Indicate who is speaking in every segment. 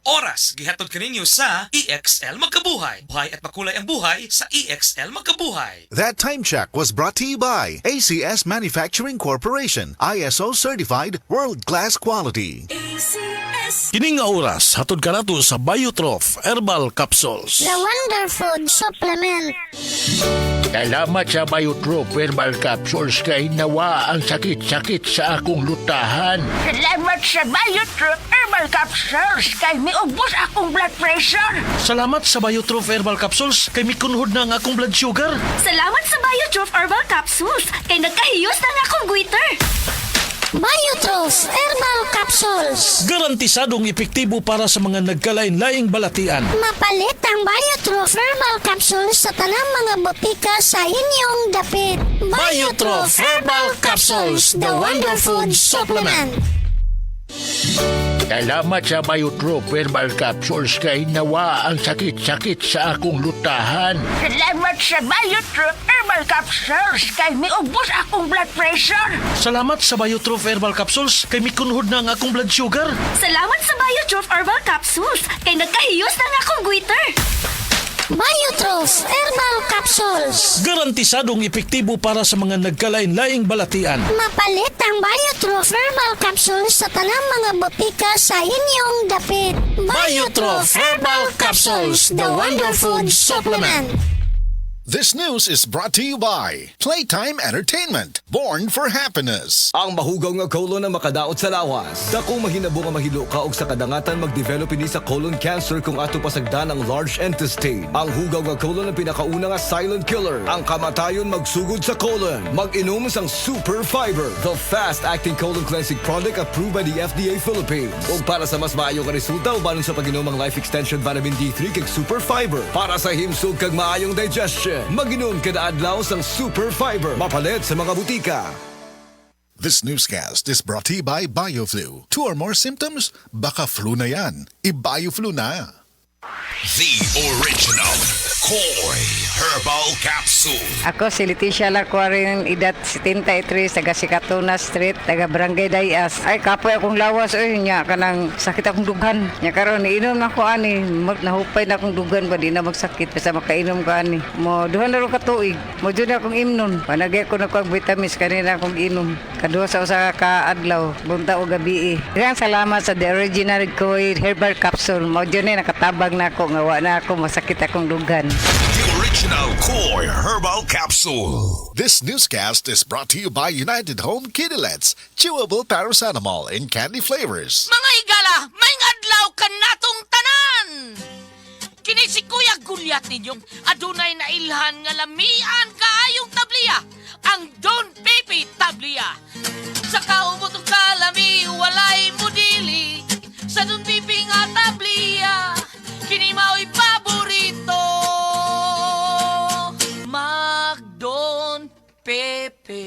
Speaker 1: oras gihatod kaninyo sa EXL Magkabuhay. Buhay at makulay ang buhay sa EXL Magkabuhay.
Speaker 2: That time check was brought to you by ACS Manufacturing Corporation, ISO certified world-class quality.
Speaker 3: ACS.
Speaker 4: Kining nga oras, hatod ka nato sa Biotrof Herbal Capsules.
Speaker 5: The Wonder Food Supplement.
Speaker 6: Salamat sa Biotrof Herbal Capsules kay nawa ang sakit-sakit sa akong lutahan.
Speaker 7: Salamat sa Biotrof Herbal Capsules kay miubos akong blood pressure.
Speaker 4: Salamat sa Biotrof Herbal Capsules kay mikunhod na ang akong blood sugar.
Speaker 3: Salamat sa Biotrof Herbal Capsules kay nagkahiyos na nga akong goiter.
Speaker 5: Biotrof Herbal Capsules.
Speaker 4: Garantisadong epektibo para sa mga nagkalain-laing balatian.
Speaker 5: Mapalit ang Biotrof Herbal Capsules sa tanang mga botika sa inyong dapit.
Speaker 4: Biotrof Herbal Capsules, the Wonder Food Supplement.
Speaker 6: Salamat sa Biotrof Herbal Capsules kay nawa ang sakit-sakit sa akong lutahan.
Speaker 7: Salamat sa Biotrof Herbal Capsules kay miubos akong blood pressure.
Speaker 4: Salamat sa Biotrof Herbal Capsules kay mikunhod na ang akong blood sugar.
Speaker 3: Salamat sa Biotrof Herbal Capsules kay nagkahiyos na nga akong goiter.
Speaker 5: Biotrof Herbal Capsules.
Speaker 4: Garantisadong epektibo para sa mga nagkalain-laing balatian.
Speaker 5: Mapalit ang Biotrof Herbal Capsules sa tanang mga botika sa inyong dapit.
Speaker 4: Biotrof Herbal Capsules, the Wonder Food Supplement.
Speaker 2: This news is brought to you by Playtime Entertainment, born for happiness.
Speaker 8: Ang mahugaw nga colon na makadaot sa lawas. Dako mahinabo nga mahilo ka og sa kadangatan magdevelop ini sa colon cancer kung ato pasagdan ang large intestine. Ang hugaw nga colon ang pinakauna nga silent killer. Ang kamatayon magsugod sa colon. Mag-inom sang Super Fiber, the fast-acting colon cleansing product approved by the FDA Philippines. Ug para sa mas maayo nga resulta ubanon sa pag-inom ang Life Extension Vitamin D3 kag Super Fiber para sa himsog kag maayong digestion. Mag-inom kada adlaw sang Super Fiber. Mapalit sa mga butika.
Speaker 2: This newscast is brought to you by BioFlu. 2 or more symptoms? Baka flu na yan. I-BioFlu na.
Speaker 1: The original Koi Herbal Capsule.
Speaker 9: Ako si Leticia Larcuarin, edad 73, taga Sikatuna Street, taga Barangay Dayas. Ay, kapoy akong lawas, nya, kanang sakit akong dugan. Nya karon inom na ko ani, nahupay na akong dugan ba, di na magsakit, basta makainom ko ani. Mo, duhan na rin katuig, mo dyan akong imnon. Panagay ko na ko ang vitamins, kanina akong inom. Kaduha sa usa ka adlaw, bunta o gabi. Daghang salamat sa The Original Koi Herbal Capsule. Mo dyan nakatabag na ako, ngawa na ako, masakit akong dugan.
Speaker 1: The original Koi Herbal Capsule.
Speaker 2: This newscast is brought to you by United Home Kidilets, chewable paracetamol in candy flavors.
Speaker 7: Mga higala, may adlaw ka natong tanan. Kini si Kuya Gulyat ninyong adunay na ilhan nga lamian kaayong tabliya. Ang Don Pepe tabliya. Sa kaumot ng kalami, walay mudili. Sa Don Pepe nga tabliya, kini mao'y paborito. Mag-Don Pepe.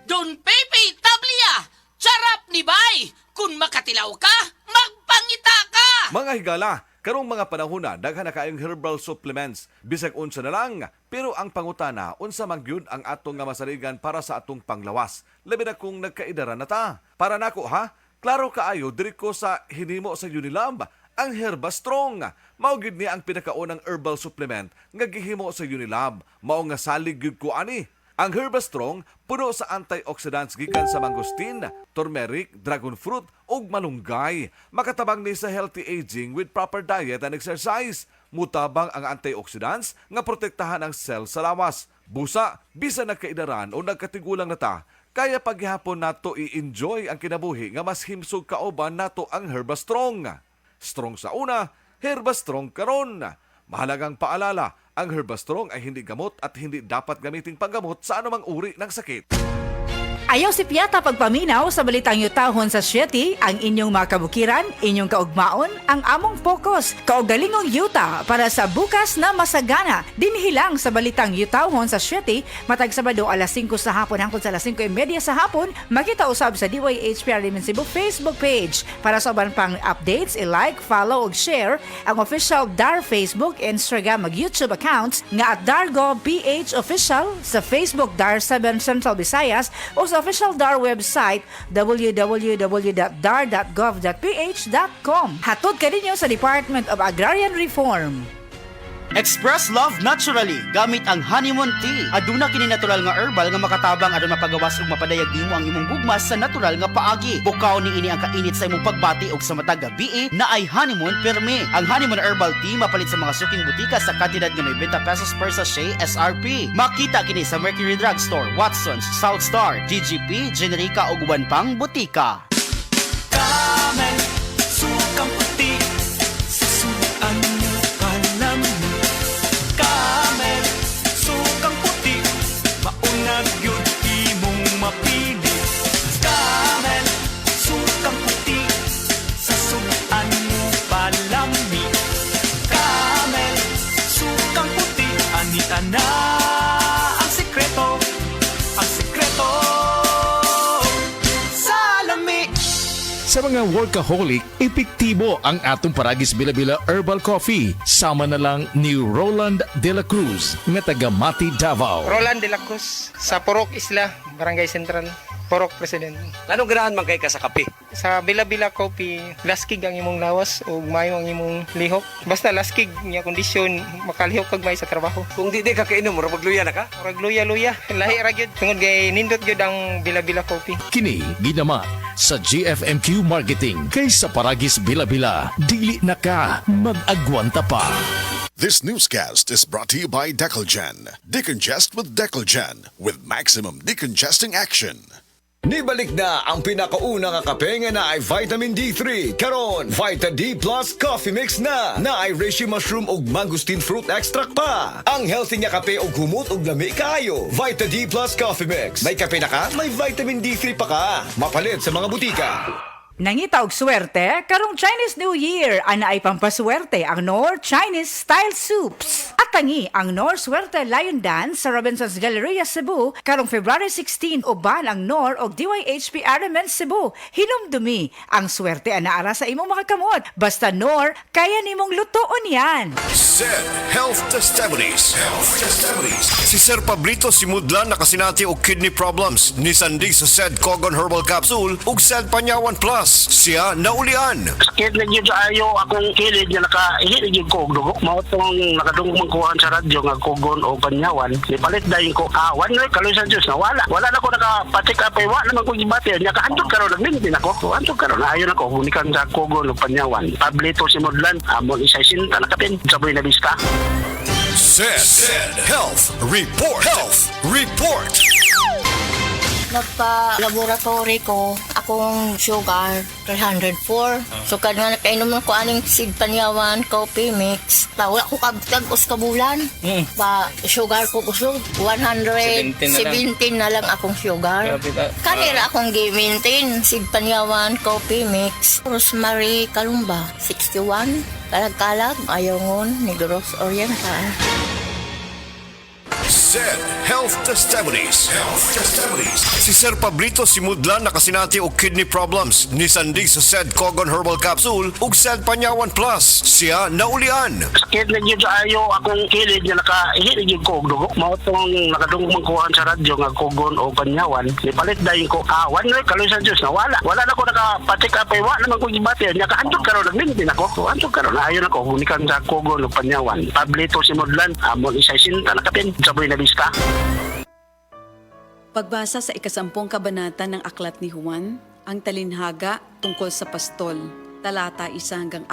Speaker 7: Don Pepe tabliya. Charap ni bay. Kung makatilaw ka, magpangita ka.
Speaker 8: Mga higala, karong mga panahon na daghan na kaayong herbal supplements bisag unsa na lang, pero ang pangutana unsa man gyud ang atong nga masarigan para sa atong panglawas, labi na kung nagkaidara na ta. Para nako ha, klaro kaayo diri ko sa hinimo sa Unilab ang Herba Strong. Mao gyud ni ang pinakaunang herbal supplement nga gihimo sa Unilab, mao nga salig gyud ko ani. Ang Herba Strong puno sa antioxidants gikan sa mangosteen, turmeric, dragon fruit ug malunggay. Makatabang ni sa healthy aging with proper diet and exercise. Mutabang ang antioxidants nga protektahan ang cell sa lawas. Busa, bisan nagkaidaran o nagkatigulang na ta, kaya paghihapon nato i-enjoy ang kinabuhi nga mas himsog kauban nato ang Herba Strong. Strong sa una, Herba Strong karon. Mahalagang paalala, ang Herba Strong ay hindi gamot at hindi dapat gamiting panggamot sa anumang uri ng sakit.
Speaker 10: Ayaw si Piata pagpaminaw sa balitang yutahon sa Sieti, ang inyong mga kabukiran, inyong kaugmaon, ang among focus, kaugalingong yuta para sa bukas na masagana. Dinhilang sa balitang yutahon sa Sieti, matag Sabado alas 5 sa hapon hangtod sa alas 5:30 sa hapon, makita usab sa DYHPR Limen Cebu Facebook page. Para sa uban pang updates, i-like, follow ug share ang official DAR Facebook, Instagram ug YouTube accounts nga at Dargo PH Official sa Facebook DAR 7 Central Visayas o sa official DAR website www.dar.gov.ph.com. Hatod ka ninyo sa Department of Agrarian Reform.
Speaker 11: Express love naturally gamit ang honeymoon tea. Aduna kini natural nga herbal nga makatabang aron mapagawas ug mapadayag nimo ang imong gugmas sa natural nga paagi. Bukaw ni ini ang kainit sa imong pagbati ug sa matag gabi na ay honeymoon permi. Ang honeymoon herbal tea mapalit sa mga suking butika sa kantidad nga 90 pesos per sachet SRP. Makita kini sa Mercury Drugstore, Watson's, South Star, DGP, Generica ug uban pang butika.
Speaker 1: Camel, sukang puti, susuan mo palam. Camel, sukang puti, maunag yun imong mapili. Camel, sukang puti, sasuan mo palami. Camel, sukang puti, anita na ang sekreto, ang sekreto. Salami!
Speaker 12: Sa mga workaholic, epektibo ang atong Paragis Bila-Bila Herbal Coffee. Sama na lang ni Roland De La Cruz, nga taga Mati, Davao.
Speaker 13: Roland De La Cruz, sa Purok Isla, Barangay Central, Purok President.
Speaker 14: Anong ganahan man kay ka sa kape?
Speaker 13: Sa Bila-Bila Coffee, laskig ang imong lawas o mayo ang imong lihok. Basta laskig niya kondisyon, makalihok kag may sa trabaho.
Speaker 14: Kung di ka kainom, mura magluya na ka?
Speaker 13: Murag luya-luya, lahi ra gyud. Tungod kay nindot gyud ang Bila-Bila Coffee.
Speaker 12: Kini ginama sa GFMQ Marketing kay sa Paragis Bila-Bila. Dili na ka mag-agwanta pa.
Speaker 2: This newscast is brought to you by Decolgen. Decongest with Decolgen with maximum decongesting action.
Speaker 15: Nibalik na ang pinakauna nga kape nga na ay vitamin D3. Karon, Vita D Plus Coffee Mix na ay reishi mushroom ug mangosteen fruit extract pa. Ang healthy nga kape ug humot ug lami kaayo. Vita D Plus Coffee Mix. May kape na ka, may vitamin D3 pa ka. Mapalit sa mga butika.
Speaker 10: Nangita og swerte, karong Chinese New Year, ana ay pampaswerte ang Nor Chinese Style Soups. At tangi ang Nor Swerte Lion Dance sa Robinson's Galleria, Cebu, karong February 16, uban ang Nor og DYHP Armament Cebu. Hinumdumi ang swerte ana ara sa imong mga kamot. Basta Nor, kaya nimong lutoon yan.
Speaker 16: SED Health Testimonies. Si Sir Pablito Simudlan nakasinati og kidney problems ni sandig sa SED Cogon Herbal Capsule ug SED Panyawan Plus. Siya naulian.
Speaker 17: Sakit na yun ayo akong kilid nga nakahilig ko og dugo. Mao tong nakadungog magkuhan sa radyo nga Cogon o Panyawan. Ipalit dayon ko one week kaloy sa Diyos na wala na ko nakapatik apay wa naman ko gibati nya kaantud karon nagmintin ako. Antud karon ayo na ko hunikan sa Cogon o Panyawan. Pablito Simudlan amon isa sinta nakapin sa Buena Vista.
Speaker 16: SED Health Report.
Speaker 18: Nagpa-laboratory ko, akong sugar, 304. So, kanina nakainom ko aning Seed Panyawan Coffee Mix. Wala ko kabutag-os kabulan. Pa-sugar ko kusog. 117 na lang akong sugar. Kanina akong gi-maintain Seed Panyawan Coffee Mix. Rosemary Kalumba, 61. Kalag-kalag, Ayongon, Negros Oriental.
Speaker 16: SED Health Testimonies. Si Sir Pablito Simudlan nakasinati og kidney problems ni sandig sa SED Cogon Herbal Capsule ug SED Panyawan Plus. Siya naulian.
Speaker 17: Sakit na yun ayo akong kilid nga nakahilig ko og dugo. Mao tong nakadungog magkuhan sa radyo nga Cogon o Panyawan. Ipalit dayon ko one week kaloy sa Diyos na wala na ko nakapatik apay wa naman ko gibati nya kaantud karon nagmintin ako. Antud karon ayo na ko hunikan sa Cogon o Panyawan. Pablito Simudlan amon isa sinta nakapin sa Buena Vista.
Speaker 19: Pagbasa sa 10 kabanata ng Aklat ni Juan, ang talinhaga tungkol sa pastol, talata 1-42.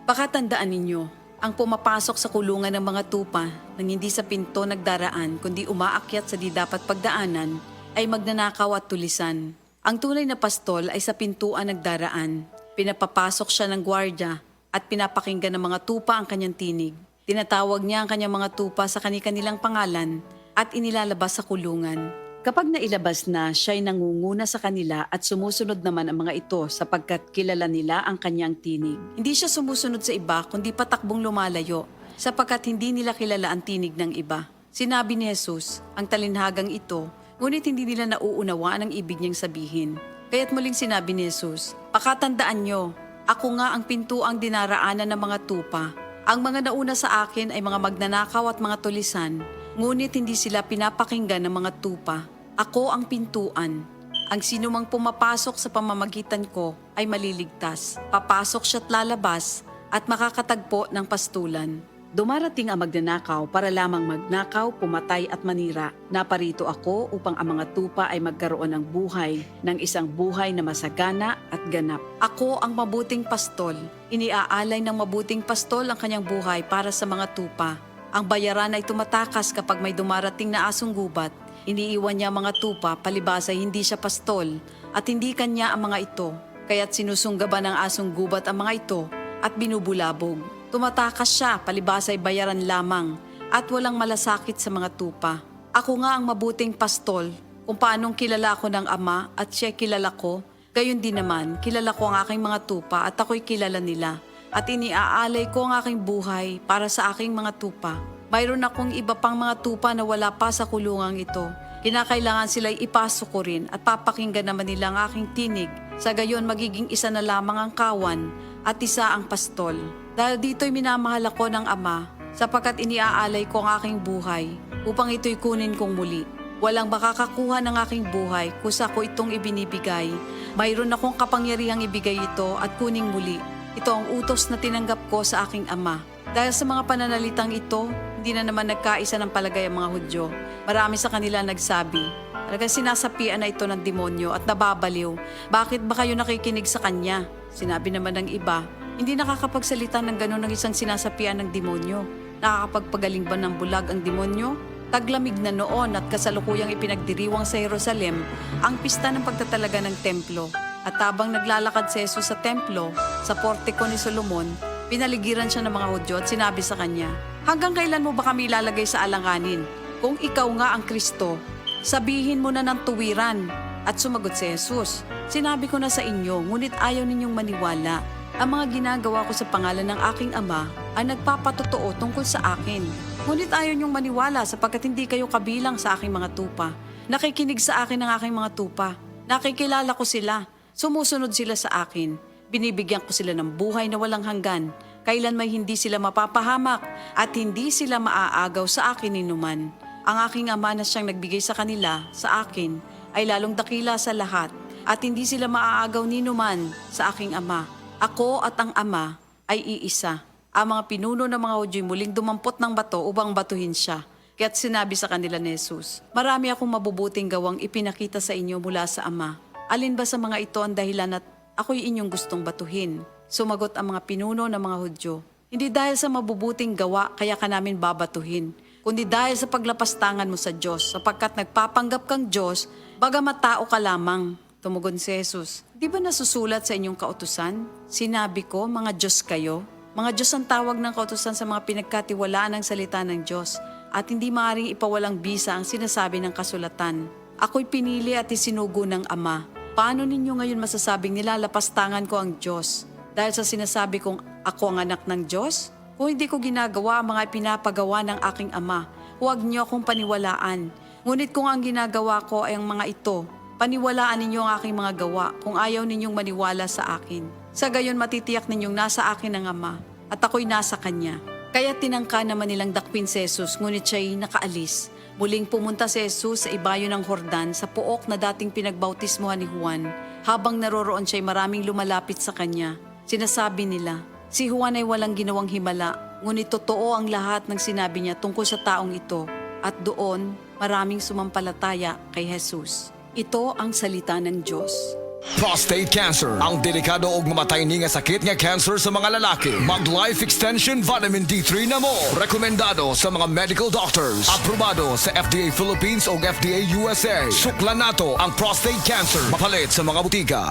Speaker 19: Pakatandaan ninyo, ang pumapasok sa kulungan ng mga tupa nang hindi sa pinto nagdaraan kundi umaakyat sa di dapat pagdaanan ay magnanakaw at tulisan. Ang tunay na pastol ay sa pintuan nagdaraan. Pinapapasok siya ng gwardya at pinapakinggan ng mga tupa ang kanyang tinig. Tinatawag niya ang kanyang mga tupa sa kanilang pangalan at inilalabas sa kulungan. Kapag nailabas na, siya'y nangunguna sa kanila at sumusunod naman ang mga ito sapagkat kilala nila ang kanyang tinig. Hindi siya sumusunod sa iba kundi patakbong lumalayo sapagkat hindi nila kilala ang tinig ng iba. Sinabi ni Jesus, ang talinhagang ito, ngunit hindi nila nauunawaan ang ibig niyang sabihin. Kaya't muling sinabi ni Jesus, pakatandaan nyo, ako nga ang pintuang dinaraanan ng mga tupa. Ang mga nauna sa akin ay mga magnanakaw at mga tulisan, ngunit hindi sila pinapakinggan ng mga tupa. Ako ang pintuan. Ang sinumang pumapasok sa pamamagitan ko ay maliligtas. Papasok siya't lalabas at makakatagpo ng pastulan. Dumarating ang magnanakaw para lamang magnakaw, pumatay at manira. Naparito ako upang ang mga tupa ay magkaroon ng buhay, ng isang buhay na masagana at ganap. Ako ang mabuting pastol. Iniaalay ng mabuting pastol ang kanyang buhay para sa mga tupa. Ang bayaran ay tumatakas kapag may dumarating na asong gubat. Iniiwan niya ang mga tupa, palibas ay hindi siya pastol at hindi kanya ang mga ito. Kaya't sinusunggaban ng asong gubat ang mga ito at binubulabog. Tumatakas siya, palibas ay bayaran lamang at walang malasakit sa mga tupa. Ako nga ang mabuting pastol, kung paanong kilala ako ng Ama at siya kilala ko, gayon din naman kilala ko ang aking mga tupa at ako'y kilala nila. At iniaalay ko ang aking buhay para sa aking mga tupa. Mayroon akong iba pang mga tupa na wala pa sa kulungang ito. Kinakailangan sila'y ipasok ko rin at papakinggan naman nila ang aking tinig. Sa gayon magiging isa na lamang ang kawan at isa ang pastol. Dahil dito'y minamahal ako ng Ama, sapagkat iniaalay ko ang aking buhay upang ito'y kunin kong muli. Walang makakakuha ng aking buhay kusa ko itong ibinibigay. Mayroon akong kapangyarihang ibigay ito at kuning muli. Ito ang utos na tinanggap ko sa aking Ama. Dahil sa mga pananalitang ito, hindi na naman nagkaisa ng palagay ang mga Hudyo. Marami sa kanila nagsabi, talagang sinasapian na ito ng demonyo at nababaliw. Bakit ba kayo nakikinig sa kanya? Sinabi naman ng iba, hindi nakakapagsalita ng gano'n ng isang sinasapian ng demonyo. Nakakapagpagaling ba ng bulag ang demonyo? Taglamig na noon at kasalukuyang ipinagdiriwang sa Jerusalem ang pista ng pagtatalaga ng templo. At habang naglalakad si Jesus sa templo, sa portiko ni Solomon, pinaligiran siya ng mga Hudyo at sinabi sa kanya, hanggang kailan mo ba kami ilalagay sa alanganin? Kung ikaw nga ang Kristo, sabihin mo na ng tuwiran. At sumagot si Jesus, sinabi ko na sa inyo, ngunit ayaw ninyong maniwala. Ang mga ginagawa ko sa pangalan ng aking Ama ay nagpapatotoo tungkol sa akin. Ngunit ayaw niyong maniwala sapagkat hindi kayo kabilang sa aking mga tupa. Nakikinig sa akin ang aking mga tupa. Nakikilala ko sila. Sumusunod sila sa akin. Binibigyan ko sila ng buhay na walang hanggan. Kailan may hindi sila mapapahamak at hindi sila maaagaw sa akin ninuman. Ang aking Ama na siyang nagbigay sa kanila, sa akin, ay lalong dakila sa lahat at hindi sila maaagaw ninuman sa aking Ama. Ako at ang Ama ay iisa. Ang mga pinuno ng mga Hudyo muling dumampot ng bato upang batuhin siya. Kaya't sinabi sa kanila ni Jesus, marami akong mabubuting gawang ipinakita sa inyo mula sa Ama. Alin ba sa mga ito ang dahilan at ako'y inyong gustong batuhin? Sumagot ang mga pinuno ng mga Hudyo, hindi dahil sa mabubuting gawa kaya ka namin babatuhin, kundi dahil sa paglapastangan mo sa Diyos, sapagkat nagpapanggap kang Diyos, bagamat tao ka lamang. Tumugon si Jesus, di ba nasusulat sa inyong kautusan? Sinabi ko, mga Diyos kayo. Mga Diyos ang tawag ng kautusan sa mga pinagkatiwalaan ng salita ng Diyos at hindi maaaring ipawalang bisa ang sinasabi ng kasulatan. Ako'y pinili at isinugo ng Ama. Paano ninyo ngayon masasabing nilalapastangan ko ang Diyos? Dahil sa sinasabi kong ako ang anak ng Diyos? Kung hindi ko ginagawa ang mga pinapagawa ng aking Ama, huwag niyo akong paniwalaan. Ngunit kung ang ginagawa ko ay ang mga ito, paniwalaan ninyo ang aking mga gawa kung ayaw ninyong maniwala sa akin. Sa gayon matitiyak ninyong nasa akin ang Ama at ako'y nasa Kanya. Kaya tinangka naman nilang dakpin si Jesus ngunit siya'y nakaalis. Muling pumunta si Jesus sa ibayo ng Jordan sa pook na dating pinagbautismohan ni Juan. Habang naroroon siya'y maraming lumalapit sa Kanya. Sinasabi nila, si Juan ay walang ginawang himala, ngunit totoo ang lahat ng sinabi niya tungkol sa taong ito. At doon, maraming sumampalataya kay Jesus. Ito ang salita ng Diyos.
Speaker 15: Prostate cancer, ang delikado ug mamatay ni nga sakit nga cancer sa mga lalaki. Mag Life Extension Vitamin D3 na mo. Rekomendado sa mga medical doctors. Aprobado sa FDA Philippines ug FDA USA. Suklan nato ang prostate cancer. Mapalit sa mga butika.